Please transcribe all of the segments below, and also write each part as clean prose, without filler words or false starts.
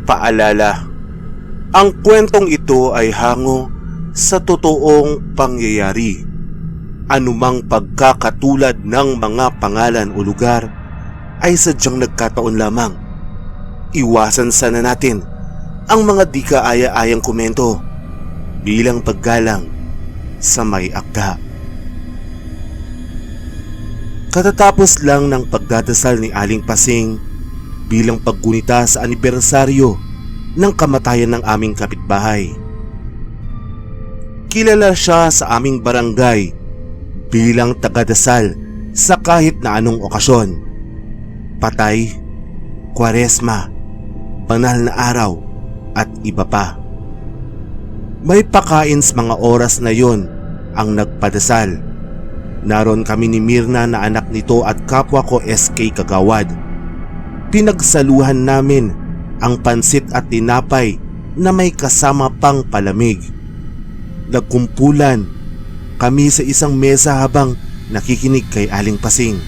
paalala. Ang kwentong ito ay hango sa totoong pangyayari. Anumang pagkakatulad ng mga pangalan o lugar ay sadyang nagkataon lamang. Iwasan sana natin ang mga di kaaya-ayang komento bilang paggalang sa may akda. Katatapos lang ng pagdadasal ni Aling Pasing bilang paggunita sa anibersaryo ng kamatayan ng aming kapitbahay. Kilala siya sa aming barangay bilang tagadasal sa kahit na anong okasyon. Patay, Kwaresma, banal na araw at iba pa. May pakain sa mga oras na yon ang nagpadasal. Naroon kami ni Mirna na anak nito at kapwa ko SK Kagawad. Pinagsaluhan namin ang pansit at tinapay na may kasama pang palamig. Nagkumpulan kami sa isang mesa habang nakikinig kay Aling Pasing.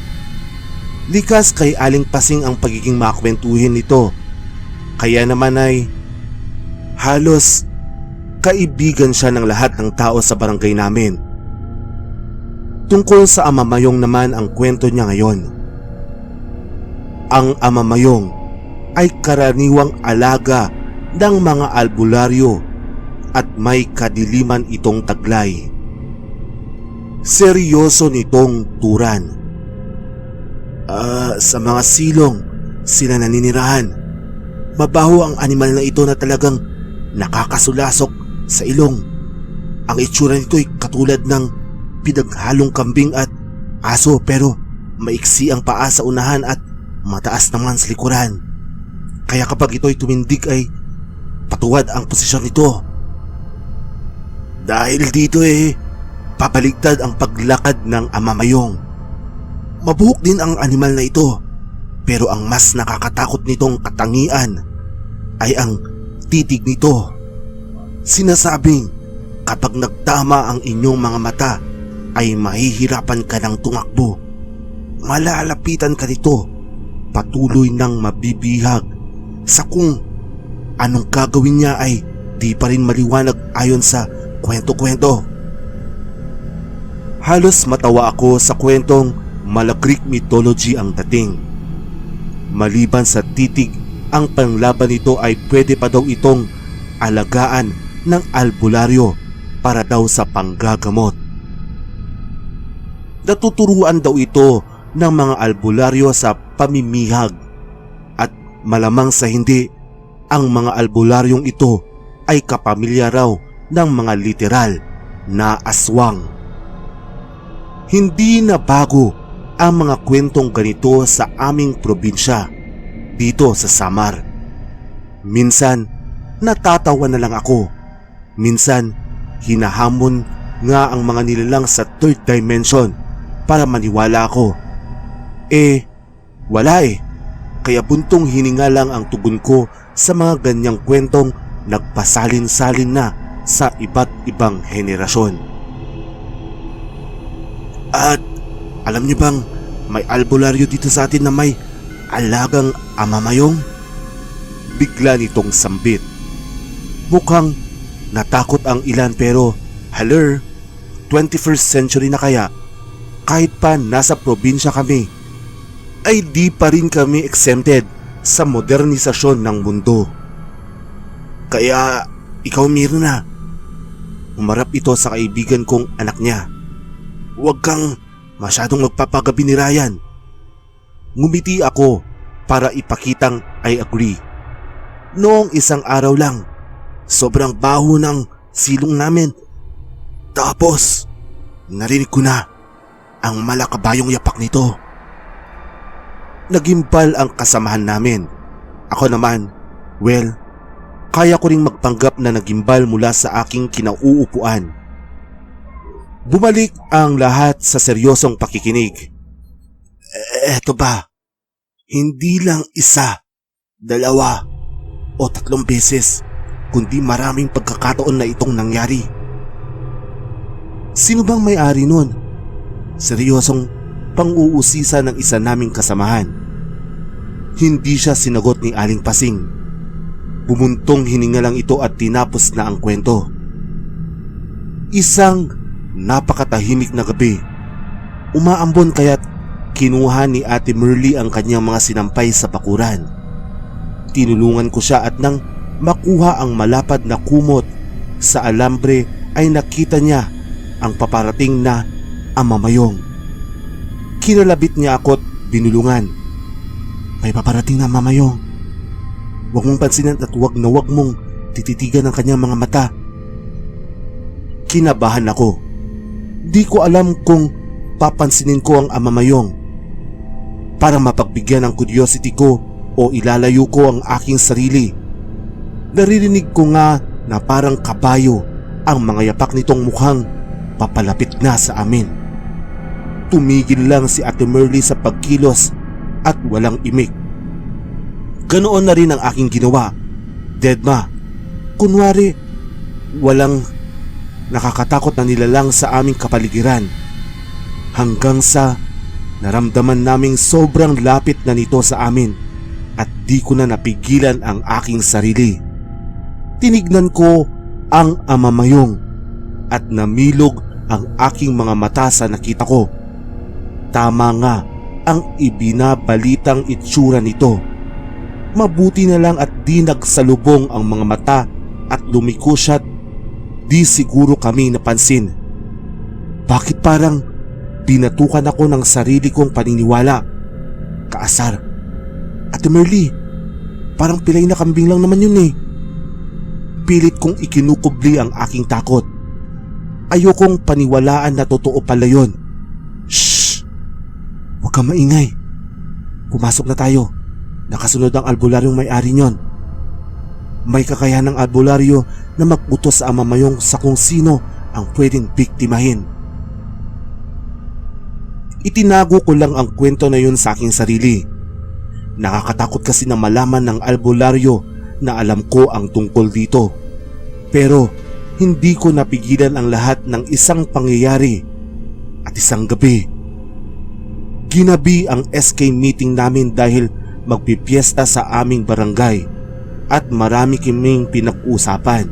Likas kay Aling Pasing ang pagiging makwentuhin nito. Kaya naman ay halos kaibigan siya ng lahat ng tao sa barangay namin. Tungkol sa Ama Mayong naman ang kwento niya ngayon. Ang Ama Mayong ay karaniwang alaga ng mga albularyo at may kadiliman itong taglay. Seryoso nitong turan. Sa mga silong sila naninirahan. Mabaho ang animal na ito na talagang nakakasulasok sa ilong. Ang itsura nito ay katulad ng pinaghalong kambing at aso pero maiksi ang paa sa unahan at mataas naman sa likuran. Kaya kapag ito'y tumindig ay patuwad ang posisyon nito. Dahil dito pabaligtad ang paglakad ng Ama Mayong. Mabuhok din ang animal na ito, pero ang mas nakakatakot nitong katangian ay ang titig nito. Sinasabing kapag nagtama ang inyong mga mata ay mahihirapan ka ng tumakbo. Malalapitan ka nito, patuloy nang mabibihag sa kung anong gagawin niya ay di pa rin maliwanag ayon sa kwento-kwento. Halos matawa ako sa kwentong mala Greek mythology ang dating. Maliban sa titig, ang panlaban nito ay pwede pa daw itong alagaan ng albularyo para daw sa panggagamot. Natuturuan daw ito ng mga albularyo sa pamimihag at malamang sa hindi, ang mga albularyong ito ay kapamilya raw ng mga literal na aswang. Hindi na bago ang mga kwentong ganito sa aming probinsya dito sa Samar. Minsan natatawa na lang ako. Minsan hinahamon nga ang mga nilalang sa third dimension para maniwala ako. Wala Kaya buntong hininga lang ang tugon ko sa mga ganyang kwentong nagpasalin-salin na sa iba't ibang henerasyon. At alam niyo bang may albularyo dito sa atin na may alagang Ama Mayong? Bigla nitong sambit. Mukhang natakot ang ilan pero haler, 21st century na kaya, kahit pa nasa probinsya kami, ay di pa rin kami exempted sa modernisasyon ng mundo. Kaya ikaw Mirna, humarap ito sa kaibigan kong anak niya. Huwag kang masyadong magpapagabi ni Ryan. Ngumiti ako para ipakitang I agree. Noong isang araw lang, sobrang baho ng silong namin. Tapos, narinig ko na ang malakabayong yapak nito. Nagimbal ang kasamahan namin. Ako naman, kaya ko ring magpanggap na nagimbal mula sa aking kinauupuan. Bumalik ang lahat sa seryosong pakikinig. Eto ba? Hindi lang isa, dalawa o 3 beses, kundi maraming pagkakataon na itong nangyari. Sino bang may-ari nun? Seryosong pang-uusisa ng isa naming kasamahan. Hindi siya sinagot ni Aling Pasing. Bumuntong hininga lang ito at tinapos na ang kwento. Isang napakatahimik na gabi. Umaambon kaya't kinuha ni Ate Merly ang kanyang mga sinampay sa bakuran. Tinulungan ko siya at nang makuha ang malapad na kumot sa alambre ay nakita niya ang paparating na amamayong. Kinalabit niya ako't binulungan. May paparating na amamayong. Huwag mong pansinan at huwag na huwag mong tititigan ang kanyang mga mata. Kinabahan ako. Di ko alam kung papansinin ko ang amamayong. Para mapagbigyan ng curiosity ko o ilalayo ko ang aking sarili. Naririnig ko nga na parang kabayo ang mga yapak nitong mukhang papalapit na sa amin. Tumigil lang si Ate Merly sa pagkilos at walang imik. Ganoon na rin ang aking ginawa. Deadma, kunwari walang nakakatakot na nilalang sa aming kapaligiran. Hanggang sa naramdaman naming sobrang lapit na nito sa amin at di ko na napigilan ang aking sarili. Tinignan ko ang amamayong at namilog ang aking mga mata sa nakita ko. Tama nga ang ibinabalitang itsura nito. Mabuti na lang at di nagsalubong ang mga mata at lumiko siya't di siguro kami napansin. Bakit parang binatukan ako ng sarili kong paniniwala? Kaasar. Ate Merly, parang pilay na kambing lang naman yun eh. Pilit kong ikinukubli ang aking takot. Ayokong paniwalaan na totoo pala yun. Shhh! Huwag kang maingay. Pumasok na tayo. Nakasunod ang albularyong may-ari nyon. May kakayahan ng albularyo na mag-utos sa amamayong sa kung sino ang pwedeng biktimahin. Itinago ko lang ang kwento na yun sa aking sarili. Nakakatakot kasi na malaman ng albularyo na alam ko ang tungkol dito. Pero hindi ko napigilan ang lahat ng isang pangyayari at isang gabi. Ginabi ang SK meeting namin dahil magpipiesta sa aming barangay at marami kaming pinag-usapan.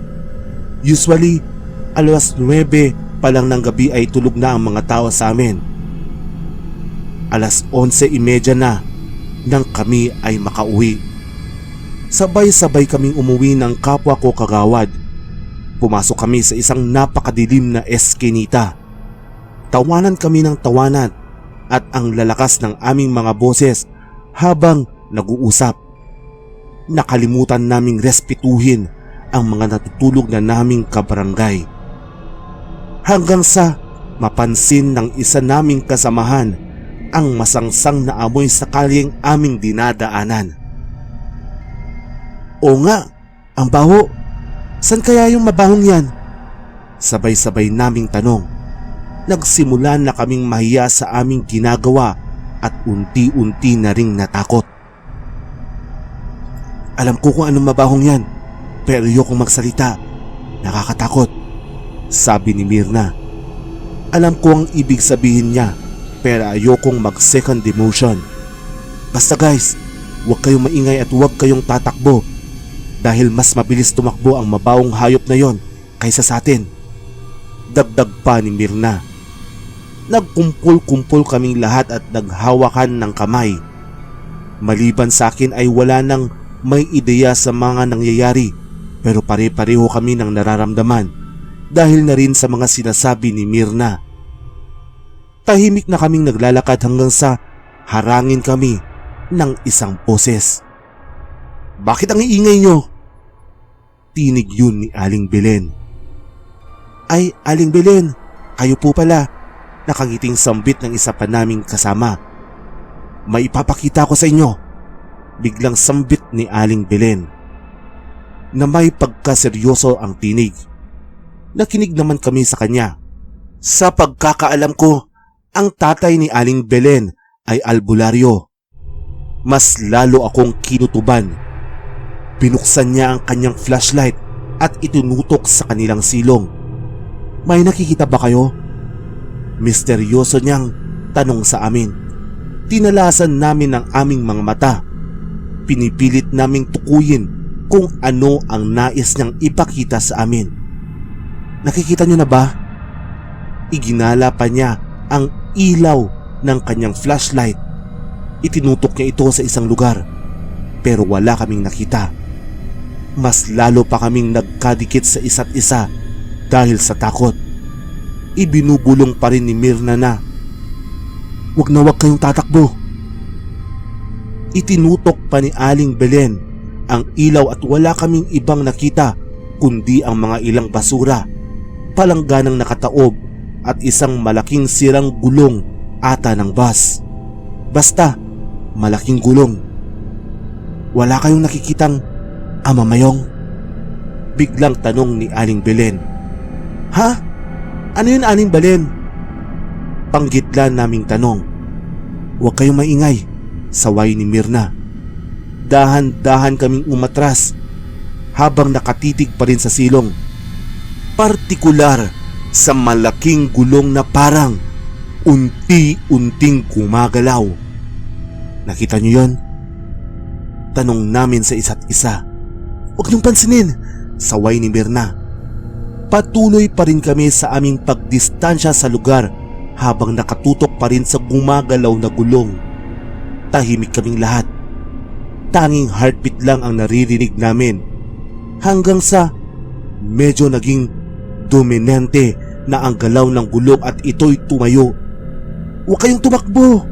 Usually, alas 9 pa lang ng gabi ay tulog na ang mga tao sa amin. Alas 11:30 na nang kami ay makauwi. Sabay-sabay kaming umuwi ng kapwa ko kagawad. Pumasok kami sa isang napakadilim na eskinita. Tawanan kami ng tawanan at ang lalakas ng aming mga boses habang nag-uusap. Nakalimutan naming respetuhin ang mga natutulog na naming kabarangay. Hanggang sa mapansin ng isa naming kasamahan ang masangsang na amoy sa kalyeng aming dinadaanan. O nga, ang baho. San kaya yung mabahong yan? Sabay-sabay naming tanong. Nagsimula na kaming mahiya sa aming ginagawa at unti-unti na ring natakot. Alam ko kung anong mabahong yan, pero ayokong magsalita. Nakakatakot, sabi ni Mirna. Alam ko ang ibig sabihin niya, pero ayokong mag-second demotion. Basta guys, huwag kayong maingay at huwag kayong tatakbo dahil mas mabilis tumakbo ang mabawong hayop na yon kaysa sa atin. Dagdag pa ni Mirna. Nagkumpul-kumpul kaming lahat at naghawakan ng kamay. Maliban sa akin ay wala nang may ideya sa mga nangyayari, pero pare-pareho kami ng nararamdaman dahil na rin sa mga sinasabi ni Mirna. Tahimik na kaming naglalakad hanggang sa harangin kami ng isang boses. Bakit ang iingay nyo? Tinig yun ni Aling Belen. Ay, Aling Belen, kayo po pala. Nakangiting sambit ng isa pa naming kasama. May ipapakita ko sa inyo. Biglang sambit ni Aling Belen na may pagkaseryoso ang tinig. Nakinig naman kami sa kanya. Sa pagkakaalam ko, ang tatay ni Aling Belen ay albularyo. Mas lalo akong kinutuban. Binuksan niya ang kanyang flashlight at itinutok sa kanilang silong. May nakikita ba kayo? Misteryoso niyang tanong sa amin. Tinalasan namin ang aming mga mata. Pinipilit naming tukuyin kung ano ang nais niyang ipakita sa amin. Nakikita niyo na ba? Iginala pa niya ang ilaw ng kanyang flashlight. Itinutok niya ito sa isang lugar pero wala kaming nakita. Mas lalo pa kaming nagkadikit sa isa't isa dahil sa takot. Ibinubulong pa rin ni Myrna na, "Wag na wag kayong tatakbo." Itinutok pa ni Aling Belen ang ilaw at wala kaming ibang nakita kundi ang mga ilang basura, palangganang nakataob at isang malaking sirang gulong ata ng bus. Basta malaking gulong. "Wala kayong nakikitang amamayong?" Biglang tanong ni Aling Belen. "Ha? Ano yun, Aling Belen?" Panggitlan naming tanong. "Huwag kayong maingay," saway ni Myrna. Dahan-dahan kaming umatras habang nakatitig pa rin sa silong. Partikular sa malaking gulong na parang unti-unting gumagalaw. "Nakita niyo yon?" Tanong namin sa isa't isa. "Huwag niyong pansinin," saway ni Myrna. Patuloy pa rin kami sa aming pagdistansya sa lugar habang nakatutok pa rin sa gumagalaw na gulong. Tahimik kaming lahat. Tanging heartbeat lang ang naririnig namin hanggang sa medyo naging dominante na ang galaw ng gulong at ito'y tumayo. "Huwag kayong tumakbo,"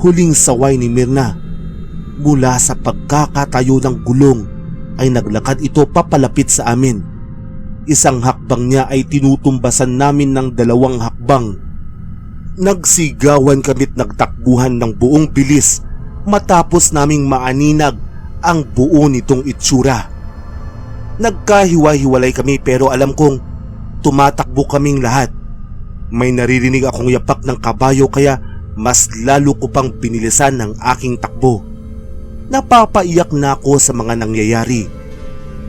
huling saway ni Myrna. Mula sa pagkakatayo ng gulong ay naglakad ito papalapit sa amin. Isang hakbang niya ay tinutumbasan namin ng 2 hakbang. Nagsigawan kami't nagtakbuhan ng buong bilis matapos naming maaninag ang buo nitong itsura. Nagkahiwa-hiwalay kami pero alam kong tumatakbo kaming lahat. May naririnig akong yapak ng kabayo kaya mas lalo ko pang binilisan ng aking takbo. Napapaiyak na ako sa mga nangyayari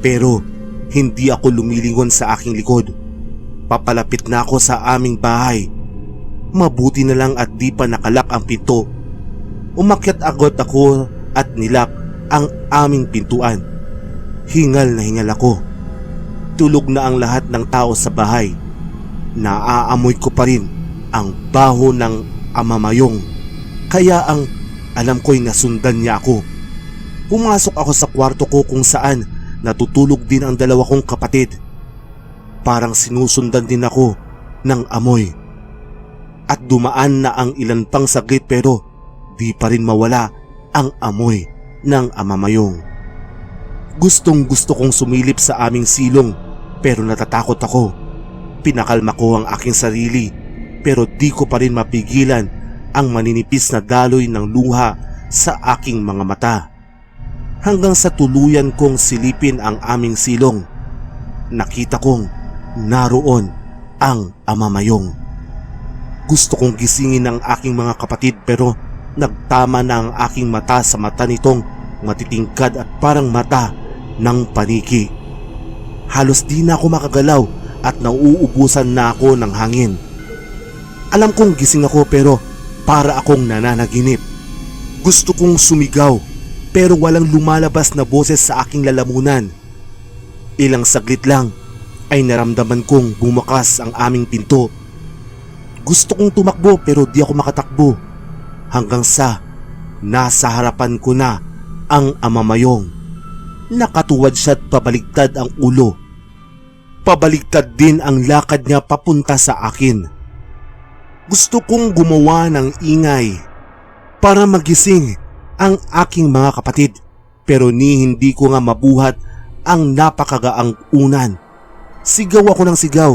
pero hindi ako lumilingon sa aking likod. Papalapit na ako sa aming bahay. Mabuti na lang at di pa nakalak ang pinto. Umakyat agad ako at nilak ang aming pintuan. Hingal na hingal ako. Tulog na ang lahat ng tao sa bahay. Naaamoy ko pa rin ang baho ng amamayong. Kaya ang alam ko'y nasundan niya ako. Pumasok ako sa kwarto ko kung saan natutulog din ang 2 kong kapatid. Parang sinusundan din ako ng amoy. At dumaan na ang ilan pang saglit pero di pa rin mawala ang amoy ng amamayong. Gustong gusto kong sumilip sa aming silong pero natatakot ako. Pinakalma ko ang aking sarili pero di ko pa rin mapigilan ang maninipis na daloy ng luha sa aking mga mata. Hanggang sa tuluyan kong silipin ang aming silong, nakita kong naroon ang amamayong. Gusto kong gisingin ang aking mga kapatid pero nagtama na ang aking mata sa mata nitong matitingkad at parang mata ng paniki. Halos di na ako makagalaw at nauubusan na ako ng hangin. Alam kong gising ako pero para akong nananaginip. Gusto kong sumigaw pero walang lumalabas na boses sa aking lalamunan. Ilang saglit lang ay naramdaman kong bumakas ang aming pinto. Gusto kong tumakbo pero di ako makatakbo. Hanggang sa nasa harapan ko na ang amamayong. Nakatuwad siya at pabaligtad ang ulo. Pabaligtad din ang lakad niya papunta sa akin. Gusto kong gumawa ng ingay para magising ang aking mga kapatid pero hindi ko nga mabuhat ang napakagaang unan. Sigaw ako ng sigaw.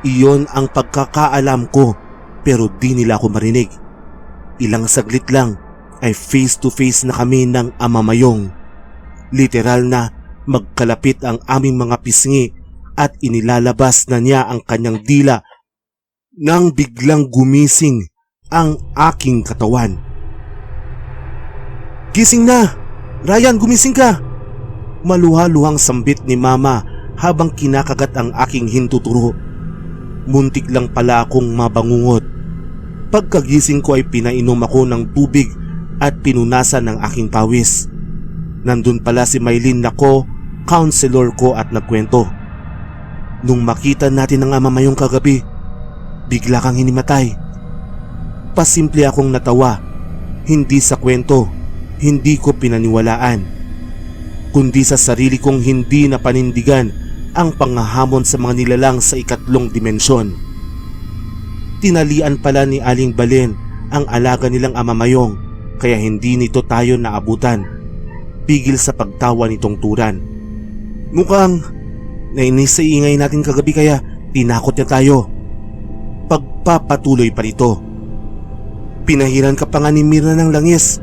Iyon ang pagkakaalam ko pero di nila ako marinig. Ilang saglit lang ay face to face na kami ng amamayong. Literal na magkalapit ang aming mga pisngi at inilalabas na niya ang kanyang dila nang biglang gumising ang aking katawan. "Gising na! Ryan, gumising ka!" Maluha-luhang sambit ni Mama habang kinakagat ang aking hintuturo. Muntik lang pala akong mabangungot. Pagkagising ko ay pinainom ako ng tubig at pinunasan ng aking pawis. Nandun pala si Maylin. Nako, counselor ko at nagkwento. Nung makita natin ang ama mayong kagabi, bigla kang hinimatay. Pasimple akong natawa, hindi sa kwento, hindi ko pinaniwalaan, kundi sa sarili kong hindi napanindigan ang panghahamon sa mga nilalang sa ikatlong dimensyon. Tinalian pala ni Aling Balen ang alaga nilang ama mayong, kaya hindi nito tayo naabutan. Pigil sa pagtawa nitong Turan. Mukhang nainis sa ingay natin kagabi kaya tinakot niya tayo. Pagpapatuloy pa nito. Pinahiran ka pa nga ni Mirna ng langis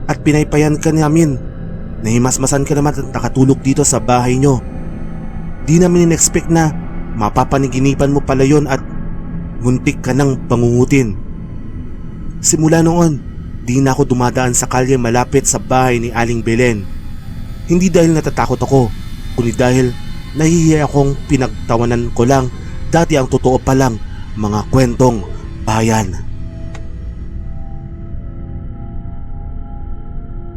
at pinaypayan ka namin. Nahimasmasan ka naman at nakatulog dito sa bahay nyo. Di namin in-expect na mapapaniginipan mo pala yon at muntik ka nang bangungutin. Simula noon, di na ako dumadaan sa kalye malapit sa bahay ni Aling Belen. Hindi dahil natatakot ako, kundi dahil nahihiya akong pinagtawanan ko lang dati ang totoo palang mga kwentong bayan.